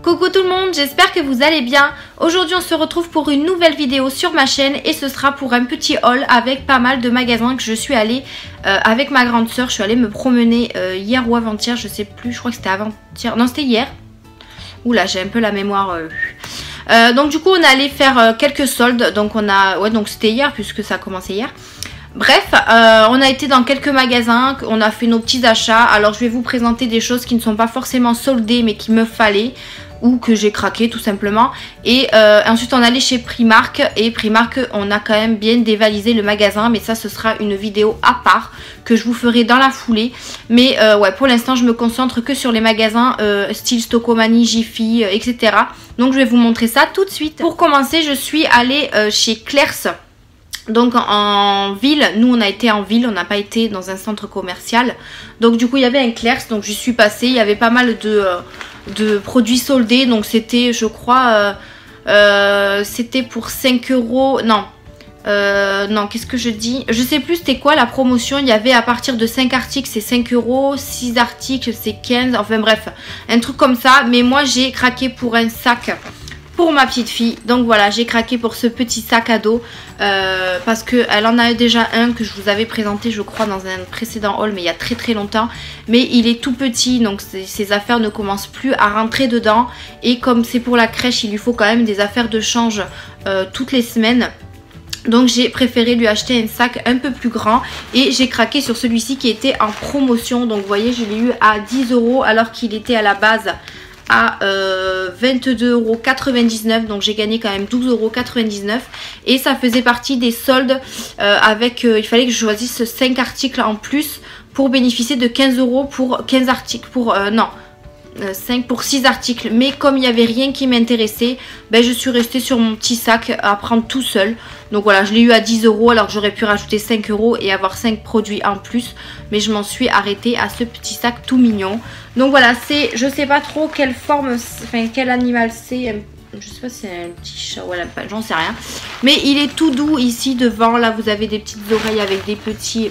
Coucou tout le monde, j'espère que vous allez bien. Aujourd'hui on se retrouve pour une nouvelle vidéo sur ma chaîne et ce sera pour un petit haul avec pas mal de magasins que je suis allée avec ma grande soeur. Je suis allée me promener hier ou avant-hier, je sais plus, je crois que c'était avant-hier, non c'était hier. Oula, j'ai un peu la mémoire. Donc du coup on est allé faire quelques soldes, donc donc c'était hier puisque ça a commencé hier. Bref, on a été dans quelques magasins, on a fait nos petits achats. Alors je vais vous présenter des choses qui ne sont pas forcément soldées mais qui me fallait ou que j'ai craqué tout simplement. Et ensuite on est allé chez Primark et Primark on a quand même bien dévalisé le magasin, mais ça ce sera une vidéo à part que je vous ferai dans la foulée. Mais ouais, pour l'instant je me concentre que sur les magasins style Stocomanie, Jiffy, etc. Donc je vais vous montrer ça tout de suite. Pour commencer je suis allée chez Claire's. Donc en ville, nous on a été en ville, on n'a pas été dans un centre commercial. Donc du coup il y avait un Claire's, donc j'y suis passée, il y avait pas mal de produits soldés. Donc c'était je crois, c'était pour 5 euros, non, qu'est-ce que je dis? Je sais plus c'était quoi la promotion, il y avait à partir de 5 articles c'est 5 euros, 6 articles c'est 15, enfin bref, un truc comme ça. Mais moi j'ai craqué pour un sac pour ma petite fille, donc voilà, j'ai craqué pour ce petit sac à dos parce qu'elle en a déjà un que je vous avais présenté je crois dans un précédent haul mais il y a très longtemps, mais il est tout petit donc ses affaires ne commencent plus à rentrer dedans, et comme c'est pour la crèche il lui faut quand même des affaires de change toutes les semaines. Donc j'ai préféré lui acheter un sac un peu plus grand et j'ai craqué sur celui-ci qui était en promotion. Donc vous voyez, je l'ai eu à 10 euros alors qu'il était à la base à 22,99 €, donc j'ai gagné quand même 12,99 €, et ça faisait partie des soldes avec, il fallait que je choisisse 5 articles en plus pour bénéficier de 15 € pour 15 articles, pour 5 pour 6 articles. Mais comme il n'y avait rien qui m'intéressait, ben je suis restée sur mon petit sac à prendre tout seul. Donc voilà, je l'ai eu à 10 € alors que j'aurais pu rajouter 5 € et avoir 5 produits en plus. Mais je m'en suis arrêtée à ce petit sac tout mignon. Donc voilà, c'est, je sais pas trop quelle forme, enfin quel animal c'est. Je sais pas si c'est un petit chat ou un lapin, j'en sais rien. Mais il est tout doux ici devant. Là vous avez des petites oreilles avec des petits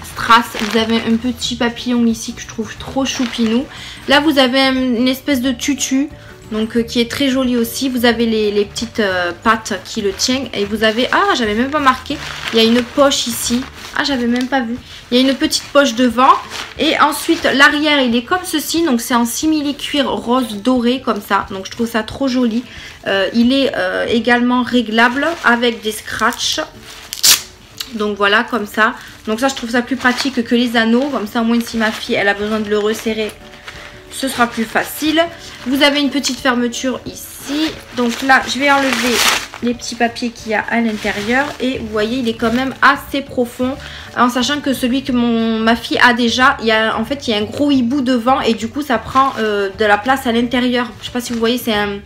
strass. Vous avez un petit papillon ici que je trouve trop choupinou. Là vous avez une espèce de tutu, donc qui est très joli aussi. Vous avez les petites pattes qui le tiennent. Et vous avez, ah j'avais même pas marqué, il y a une poche ici. Ah j'avais même pas vu. Il y a une petite poche devant. Et ensuite l'arrière il est comme ceci. Donc c'est en simili cuir rose doré comme ça. Donc je trouve ça trop joli. Il est également réglable avec des scratchs. Donc voilà, comme ça. Donc ça je trouve ça plus pratique que les anneaux. Comme ça au moins si ma fille elle a besoin de le resserrer, ce sera plus facile. Vous avez une petite fermeture ici. Donc là je vais enlever les petits papiers qu'il y a à l'intérieur. Et vous voyez il est quand même assez profond. En sachant que celui que ma fille a déjà, en fait il y a un gros hibou devant. Et du coup ça prend de la place à l'intérieur. Je sais pas si vous voyez, c'est un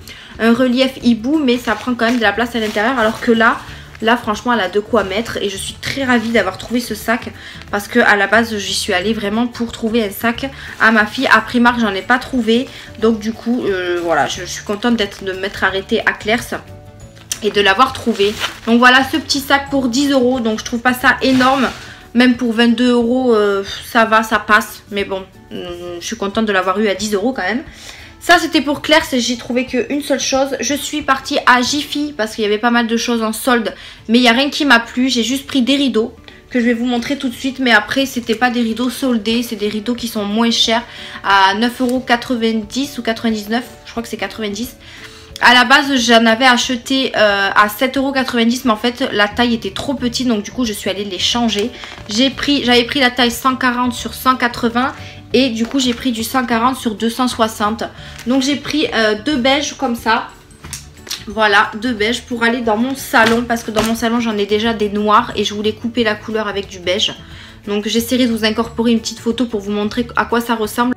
relief hibou, mais ça prend quand même de la place à l'intérieur. Alors que là franchement elle a de quoi mettre, et je suis très ravie d'avoir trouvé ce sac parce que à la base j'y suis allée vraiment pour trouver un sac à ma fille. À Primark j'en ai pas trouvé, donc du coup voilà, je suis contente de m'être arrêtée à Claire's et de l'avoir trouvé. Donc voilà ce petit sac pour 10 €, donc je trouve pas ça énorme, même pour 22 € ça va, ça passe, mais bon je suis contente de l'avoir eu à 10 € quand même. Ça c'était pour Claire's, j'ai trouvé qu'une seule chose. Je suis partie à Jiffy parce qu'il y avait pas mal de choses en solde, mais il n'y a rien qui m'a plu. J'ai juste pris des rideaux que je vais vous montrer tout de suite, mais après c'était pas des rideaux soldés, c'est des rideaux qui sont moins chers, à 9,90 € ou 99, je crois que c'est 90. À la base j'en avais acheté à 7,90 €, mais en fait la taille était trop petite, donc du coup je suis allée les changer. J'avais pris la taille 140 sur 180 et du coup j'ai pris du 140 sur 260. Donc j'ai pris deux beiges comme ça. Voilà, deux beiges pour aller dans mon salon, parce que dans mon salon j'en ai déjà des noirs et je voulais couper la couleur avec du beige. Donc j'essaierai de vous incorporer une petite photo pour vous montrer à quoi ça ressemble.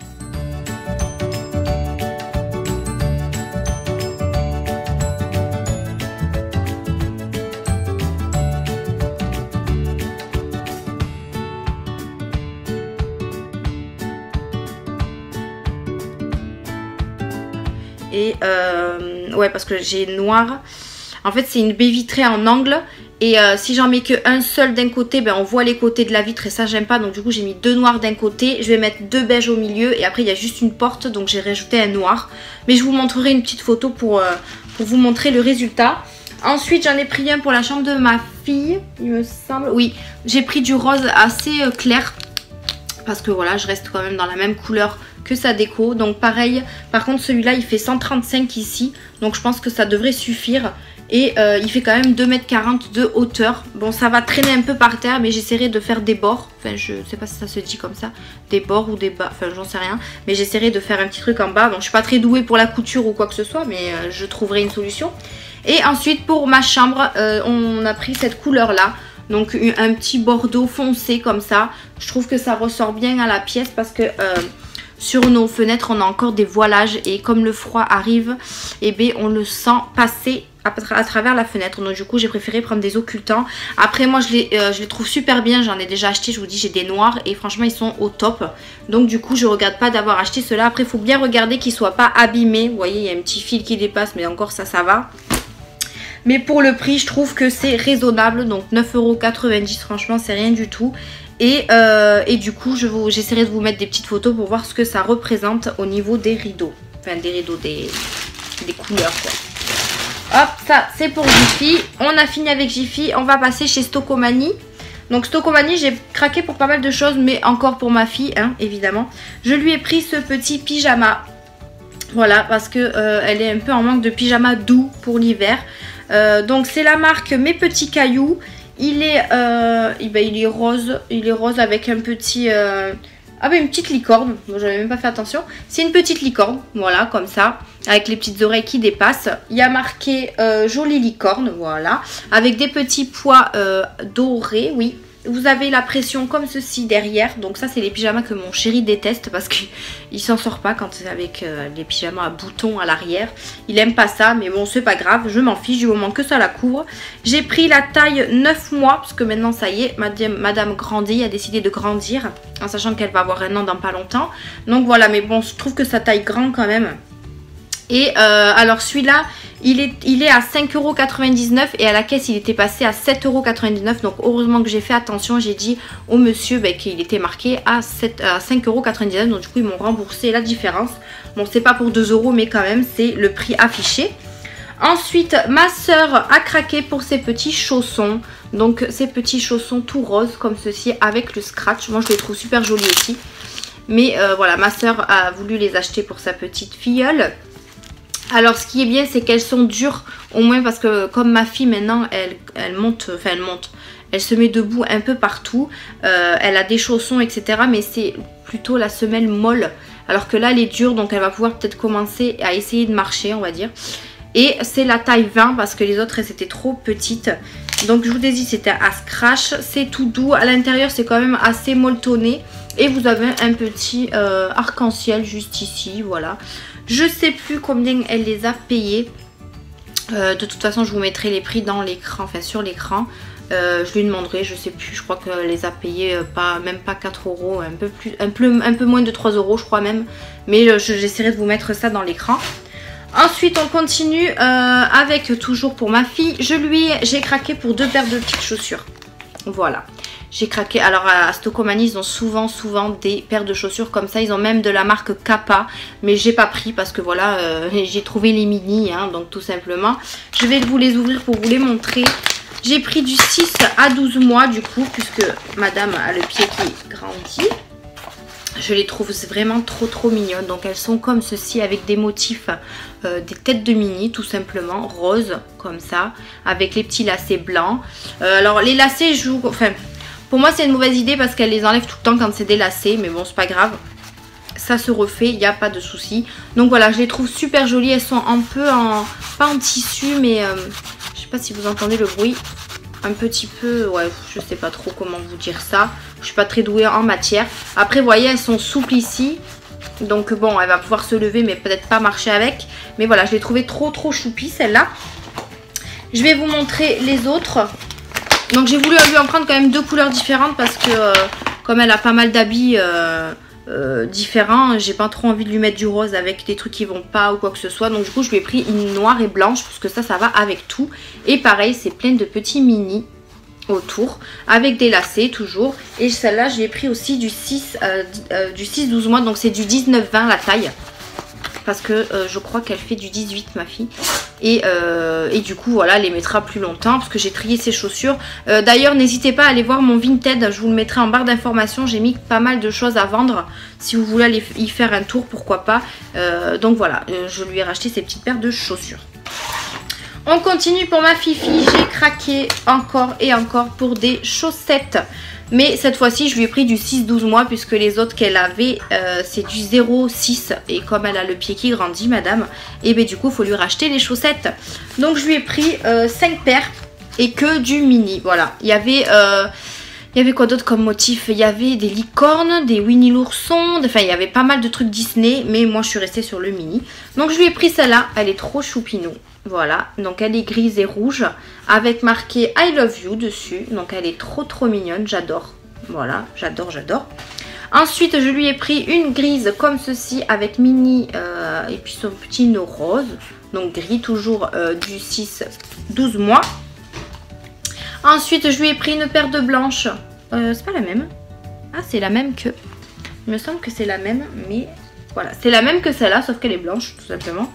Et ouais, parce que j'ai noir. En fait c'est une baie vitrée en angle Et si j'en mets qu'un seul d'un côté, ben on voit les côtés de la vitre et ça j'aime pas. Donc du coup j'ai mis 2 noirs d'un côté. Je vais mettre 2 beiges au milieu et après il y a juste une porte. Donc j'ai rajouté un noir. Mais je vous montrerai une petite photo pour vous montrer le résultat. Ensuite j'en ai pris un pour la chambre de ma fille, il me semble. Oui, j'ai pris du rose assez clair. Parce que voilà, je reste quand même dans la même couleur que sa déco. Donc pareil, par contre celui-là il fait 135 ici. Donc je pense que ça devrait suffire. Et il fait quand même 2,40 m de hauteur. Bon, ça va traîner un peu par terre, mais j'essaierai de faire des bords. Enfin, je sais pas si ça se dit comme ça. Des bords ou des bas, enfin j'en sais rien. Mais j'essaierai de faire un petit truc en bas. Bon, je suis pas très douée pour la couture ou quoi que ce soit, mais je trouverai une solution. Et ensuite pour ma chambre, on a pris cette couleur là. Donc un petit bordeaux foncé comme ça. Je trouve que ça ressort bien à la pièce parce que... sur nos fenêtres on a encore des voilages et comme le froid arrive, eh bien, on le sent passer à travers la fenêtre. Donc du coup j'ai préféré prendre des occultants. Après moi je les trouve super bien, j'en ai déjà acheté, je vous dis j'ai des noirs et franchement ils sont au top. Donc du coup je regrette pas d'avoir acheté ceux-là. Après il faut bien regarder qu'ils ne soient pas abîmés. Vous voyez il y a un petit fil qui dépasse mais encore ça va. Mais pour le prix je trouve que c'est raisonnable. Donc 9,90 € franchement c'est rien du tout. Et du coup j'essaierai de vous mettre des petites photos pour voir ce que ça représente au niveau des rideaux. Enfin des rideaux, des couleurs quoi. Hop, ça c'est pour Jiffy. On a fini avec Jiffy, on va passer chez Stocomanie. Donc Stocomanie j'ai craqué pour pas mal de choses, mais encore pour ma fille hein, évidemment. Je lui ai pris ce petit pyjama. Voilà, parce que elle est un peu en manque de pyjama doux pour l'hiver. Donc c'est la marque Mes Petits Cailloux. Il est rose avec un petit... une petite licorne, bon, j'avais même pas fait attention. C'est une petite licorne, voilà, comme ça, avec les petites oreilles qui dépassent. Il y a marqué jolie licorne, voilà, avec des petits pois dorés, oui. Vous avez la pression comme ceci derrière. Donc ça c'est les pyjamas que mon chéri déteste parce qu'il s'en sort pas quand c'est avec les pyjamas à boutons à l'arrière. Il aime pas ça, mais bon c'est pas grave, je m'en fiche du moment que ça la couvre. J'ai pris la taille 9 mois parce que maintenant ça y est, madame grandit, a décidé de grandir en sachant qu'elle va avoir 1 an dans pas longtemps. Donc voilà, mais bon je trouve que ça taille grand quand même. Et alors celui-là, il est à 5,99 € et à la caisse il était passé à 7,99 €. Donc heureusement que j'ai fait attention, j'ai dit au monsieur qu'il était marqué à 5,99 €. Donc du coup ils m'ont remboursé la différence. Bon c'est pas pour 2 € mais quand même c'est le prix affiché. Ensuite ma soeur a craqué pour ses petits chaussons. Donc ces petits chaussons tout roses comme ceci avec le scratch. Moi je les trouve super jolis aussi. Mais voilà, ma soeur a voulu les acheter pour sa petite filleule. Alors ce qui est bien c'est qu'elles sont dures au moins parce que comme ma fille maintenant elle monte, elle se met debout un peu partout, elle a des chaussons etc mais c'est plutôt la semelle molle alors que là elle est dure donc elle va pouvoir peut-être commencer à essayer de marcher on va dire. Et c'est la taille 20 parce que les autres elles étaient trop petites. Donc je vous ai dit c'était à scratch, c'est tout doux, à l'intérieur c'est quand même assez molletonné. Et vous avez un petit arc-en-ciel juste ici, voilà. Je sais plus combien elle les a payés. De toute façon, je vous mettrai les prix dans l'écran, enfin sur l'écran. Je lui demanderai, je sais plus, je crois qu'elle les a payés même pas 4 €, un peu moins de 3 € je crois même. Mais j'essaierai de vous mettre ça dans l'écran. Ensuite on continue avec toujours pour ma fille. J'ai craqué pour 2 paires de petites chaussures. Voilà. J'ai craqué, alors à Stocomanie ils ont souvent des paires de chaussures comme ça, ils ont même de la marque Kappa, mais j'ai pas pris parce que voilà, j'ai trouvé les mini, hein, donc tout simplement. Je vais vous les ouvrir pour vous les montrer. J'ai pris du 6 à 12 mois du coup, puisque madame a le pied qui grandit. Je les trouve vraiment trop mignonnes, donc elles sont comme ceci avec des motifs, des têtes de mini tout simplement, roses comme ça, avec les petits lacets blancs. Alors les lacets, pour moi c'est une mauvaise idée parce qu'elle les enlève tout le temps quand c'est des lacets, mais bon c'est pas grave, ça se refait, il n'y a pas de souci. Donc voilà, je les trouve super jolies, elles sont un peu pas en tissu mais je sais pas si vous entendez le bruit, un petit peu, ouais je sais pas trop comment vous dire ça, je suis pas très douée en matière. Après vous voyez elles sont souples ici, donc bon elle va pouvoir se lever mais peut-être pas marcher avec, mais voilà je l'ai trouvée trop choupi celle-là. Je vais vous montrer les autres. Donc j'ai voulu lui en prendre quand même 2 couleurs différentes parce que comme elle a pas mal d'habits différents, j'ai pas trop envie de lui mettre du rose avec des trucs qui vont pas ou quoi que ce soit. Donc du coup je lui ai pris une noire et blanche parce que ça va avec tout. Et pareil c'est plein de petits mini autour avec des lacets toujours. Et celle-là j'ai pris aussi du 6-12 mois, donc c'est du 19-20 la taille. Parce que je crois qu'elle fait du 18 ma fille. Et du coup voilà, elle les mettra plus longtemps parce que j'ai trié ses chaussures. D'ailleurs n'hésitez pas à aller voir mon Vinted, je vous le mettrai en barre d'informations. J'ai mis pas mal de choses à vendre. Si vous voulez aller y faire un tour, pourquoi pas. Donc voilà, je lui ai racheté ces petites paires de chaussures. On continue pour ma fifi, j'ai craqué encore et encore pour des chaussettes. Mais cette fois-ci, je lui ai pris du 6-12 mois puisque les autres qu'elle avait, c'est du 0-6. Et comme elle a le pied qui grandit, madame, et bien du coup, il faut lui racheter les chaussettes. Donc, je lui ai pris 5 paires et que du mini. Voilà, il y avait quoi d'autre comme motif? Il y avait des licornes, des Winnie l'ourson, enfin, il y avait pas mal de trucs Disney. Mais moi, je suis restée sur le mini. Donc, je lui ai pris celle-là, elle est trop choupinou. Voilà, donc elle est grise et rouge avec marqué I love you dessus. Donc elle est trop mignonne, j'adore. Voilà, j'adore. Ensuite, je lui ai pris une grise comme ceci avec mini et puis son petit nœud rose. Donc gris, toujours du 6-12 mois. Ensuite, je lui ai pris une paire de blanches. C'est pas la même. Ah, c'est la même que... Il me semble que c'est la même, mais voilà. C'est la même que celle-là, sauf qu'elle est blanche, tout simplement.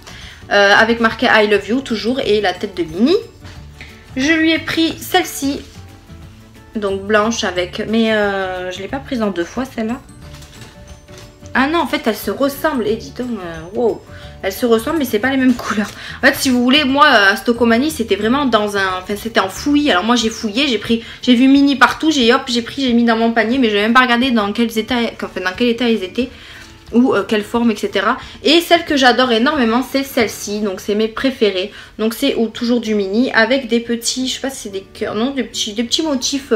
Avec marqué I love you toujours et la tête de Minnie. Je lui ai pris celle-ci, donc blanche avec, mais je l'ai pas prise en 2 fois celle-là. Ah non, en fait elle se ressemble, et dis donc, wow, elle se ressemble mais c'est pas les mêmes couleurs. En fait si vous voulez, moi à Stocomanie c'était vraiment dans un, enfin c'était en fouillis. Alors moi j'ai fouillé, j'ai vu Minnie partout, j'ai mis dans mon panier, mais j'ai même pas regardé dans quel état ils étaient. Ou quelle forme, etc. Et celle que j'adore énormément, c'est celle-ci. Donc c'est mes préférées. Donc c'est toujours du mini avec des petits, je sais pas si c'est des cœurs, non, des petits motifs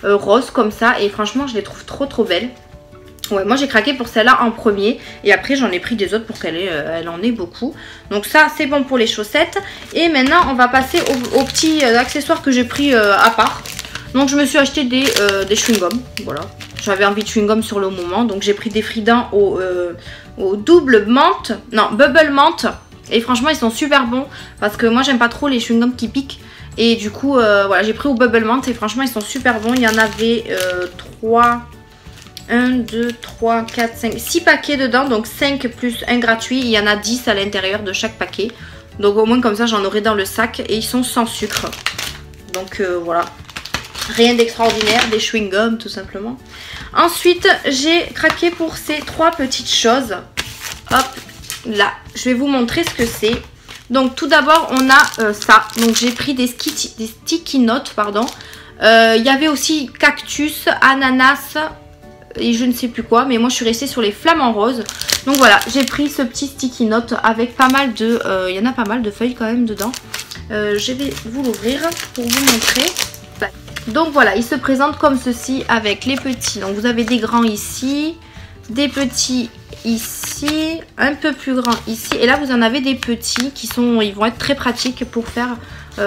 roses comme ça. Et franchement, je les trouve trop belles. Ouais, moi j'ai craqué pour celle-là en premier. Et après j'en ai pris des autres pour qu'elle elle en ait beaucoup. Donc ça c'est bon pour les chaussettes. Et maintenant on va passer aux petits accessoires que j'ai pris à part. Donc je me suis acheté des chewing-gums. Voilà. J'avais envie de chewing-gum sur le moment. Donc j'ai pris des Fridans au double menthe. Non, bubble menthe. Et franchement ils sont super bons. Parce que moi j'aime pas trop les chewing-gums qui piquent. Et du coup voilà, j'ai pris au bubble menthe. Et franchement ils sont super bons. Il y en avait 6 paquets dedans. Donc 5 plus 1 gratuit. Il y en a 10 à l'intérieur de chaque paquet. Donc au moins comme ça j'en aurai dans le sac. Et ils sont sans sucre. Donc voilà. Rien d'extraordinaire, des chewing-gums tout simplement. Ensuite, j'ai craqué pour ces 3 petites choses. Hop, là, je vais vous montrer ce que c'est. Donc tout d'abord, on a ça. Donc j'ai pris des sticky notes, pardon. Il y avait aussi cactus, ananas et je ne sais plus quoi. Mais moi, je suis restée sur les flamants roses. Donc voilà, j'ai pris ce petit sticky note avec pas mal de... il y en a pas mal de feuilles quand même dedans. Je vais vous l'ouvrir pour vous montrer. Donc voilà, il se présente comme ceci avec les petits. Donc vous avez des grands ici, des petits ici, un peu plus grands ici. Et là vous en avez des petits qui sont, ils vont être très pratiques pour faire,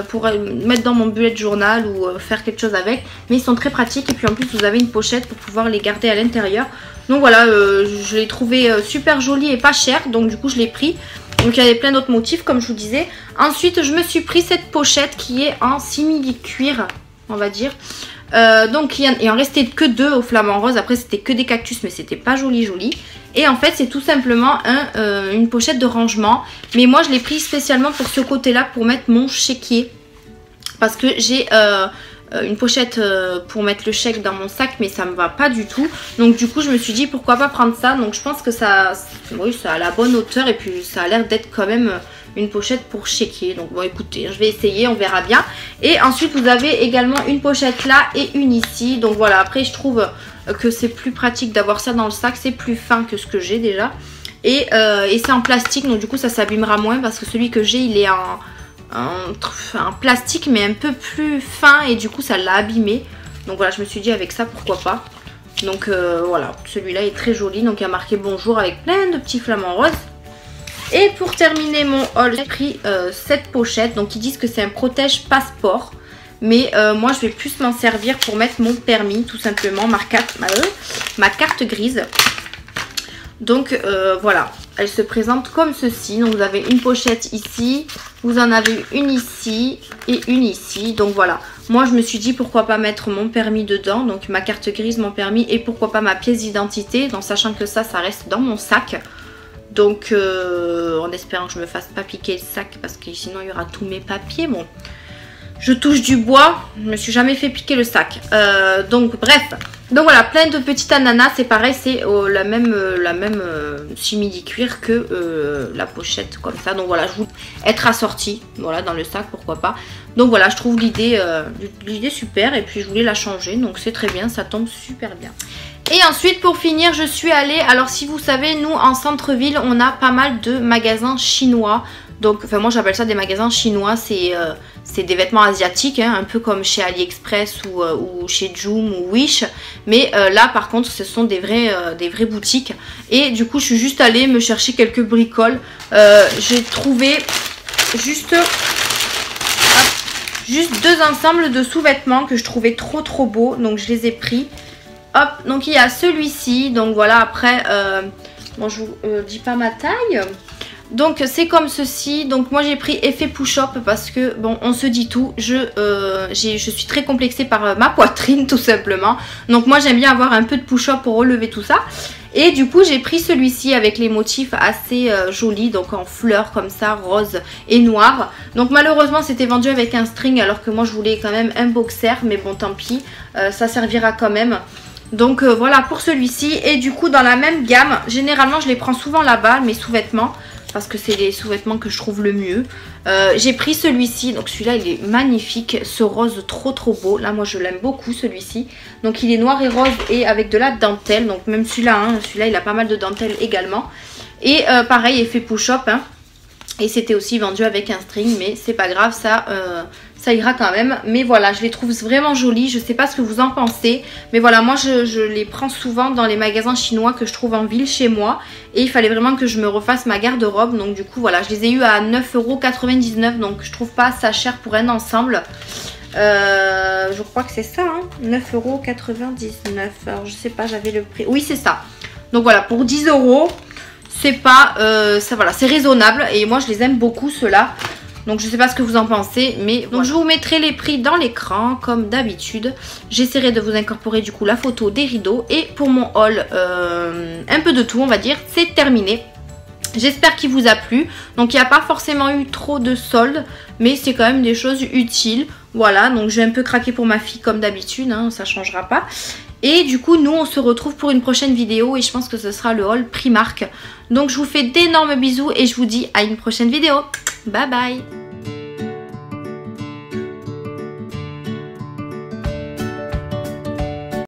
pour mettre dans mon bullet journal ou faire quelque chose avec. Mais ils sont très pratiques et puis en plus vous avez une pochette pour pouvoir les garder à l'intérieur. Donc voilà, je l'ai trouvé super joli et pas cher. Donc du coup je l'ai pris. Donc il y avait plein d'autres motifs comme je vous disais. Ensuite je me suis pris cette pochette qui est en simili-cuir, on va dire. Donc il en restait que 2 au flamant rose. Après c'était que des cactus mais c'était pas joli. Et en fait c'est tout simplement une pochette de rangement. Mais moi je l'ai pris spécialement pour ce côté là, pour mettre mon chéquier. Parce que j'ai une pochette pour mettre le chèque dans mon sac, mais ça me va pas du tout. Donc du coup je me suis dit pourquoi pas prendre ça. Donc je pense que ça, oui, ça a la bonne hauteur et puis ça a l'air d'être quand même une pochette pour chéquier. Donc bon écoutez, je vais essayer, on verra bien. Et ensuite vous avez également une pochette là et une ici. Donc voilà, après je trouve que c'est plus pratique d'avoir ça dans le sac. C'est plus fin que ce que j'ai déjà. Et c'est en plastique, donc du coup ça s'abîmera moins parce que celui que j'ai il est en plastique mais un peu plus fin et du coup ça l'a abîmé. Donc voilà, je me suis dit avec ça pourquoi pas. Donc voilà, celui-là est très joli. Donc il y a marqué bonjour avec plein de petits flamants roses. Et pour terminer mon haul, j'ai pris cette pochette. Donc ils disent que c'est un protège passeport. Mais moi je vais plus m'en servir pour mettre mon permis tout simplement, ma carte grise. Donc voilà, elle se présente comme ceci. Donc vous avez une pochette ici, vous en avez une ici et une ici. Donc voilà, moi je me suis dit pourquoi pas mettre mon permis dedans, donc ma carte grise, mon permis et pourquoi pas ma pièce d'identité, en sachant que ça reste dans mon sac. Donc en espérant que je me fasse pas piquer le sac parce que sinon il y aura tous mes papiers. Bon, je touche du bois, je me suis jamais fait piquer le sac. Donc bref, donc voilà, plein de petites ananas, c'est pareil, c'est la même simili-cuir que la pochette comme ça. Donc voilà, je voulais être assortie, voilà, dans le sac, pourquoi pas. Donc voilà, je trouve l'idée super et puis je voulais la changer, donc c'est très bien, ça tombe super bien. Et ensuite pour finir je suis allée, alors si vous savez, nous en centre-ville on a pas mal de magasins chinois. Donc, enfin moi j'appelle ça des magasins chinois, c'est des vêtements asiatiques, hein, un peu comme chez AliExpress ou chez Joom ou Wish. Mais là par contre ce sont des vraies boutiques. Et du coup je suis juste allée me chercher quelques bricoles. J'ai trouvé juste deux ensembles de sous-vêtements que je trouvais trop beaux. Donc je les ai pris. Hop, donc il y a celui-ci. Donc voilà, après, bon je vous dis pas ma taille. Donc c'est comme ceci. Donc moi j'ai pris effet push-up parce que bon on se dit tout. Je suis très complexée par ma poitrine tout simplement. Donc moi j'aime bien avoir un peu de push-up pour relever tout ça. Et du coup j'ai pris celui-ci avec les motifs assez jolis. Donc en fleurs comme ça, rose et noir. Donc malheureusement c'était vendu avec un string alors que moi je voulais quand même un boxer. Mais bon tant pis, ça servira quand même. Donc voilà pour celui-ci. Et du coup dans la même gamme, généralement je les prends souvent là-bas mes sous-vêtements. Parce que c'est les sous-vêtements que je trouve le mieux. J'ai pris celui-ci. Donc celui-là il est magnifique. Ce rose trop beau. Là moi je l'aime beaucoup celui-ci. Donc il est noir et rose et avec de la dentelle. Donc même celui-là, hein, celui-là il a pas mal de dentelle également. Et pareil effet push-up. Hein. Et c'était aussi vendu avec un string. Mais c'est pas grave, ça ira quand même. Mais voilà, je les trouve vraiment jolis. Je sais pas ce que vous en pensez. Mais voilà, moi je les prends souvent dans les magasins chinois que je trouve en ville chez moi. Et il fallait vraiment que je me refasse ma garde-robe. Donc du coup voilà, je les ai eu à 9,99 €. Donc je trouve pas ça cher pour un ensemble. Je crois que c'est ça, hein, 9,99 €. Alors je sais pas, j'avais le prix. Oui c'est ça. Donc voilà, pour 10 €, c'est pas... ça voilà, c'est raisonnable. Et moi je les aime beaucoup ceux-là. Donc je sais pas ce que vous en pensez, mais donc voilà. Je vous mettrai les prix dans l'écran comme d'habitude. J'essaierai de vous incorporer du coup la photo des rideaux. Et pour mon haul, un peu de tout on va dire, c'est terminé. J'espère qu'il vous a plu. Donc il n'y a pas forcément eu trop de soldes, mais c'est quand même des choses utiles. Voilà, donc j'ai un peu craqué pour ma fille comme d'habitude, hein, ça changera pas. Et du coup nous on se retrouve pour une prochaine vidéo et je pense que ce sera le haul Primark. Donc je vous fais d'énormes bisous et je vous dis à une prochaine vidéo. Bye bye.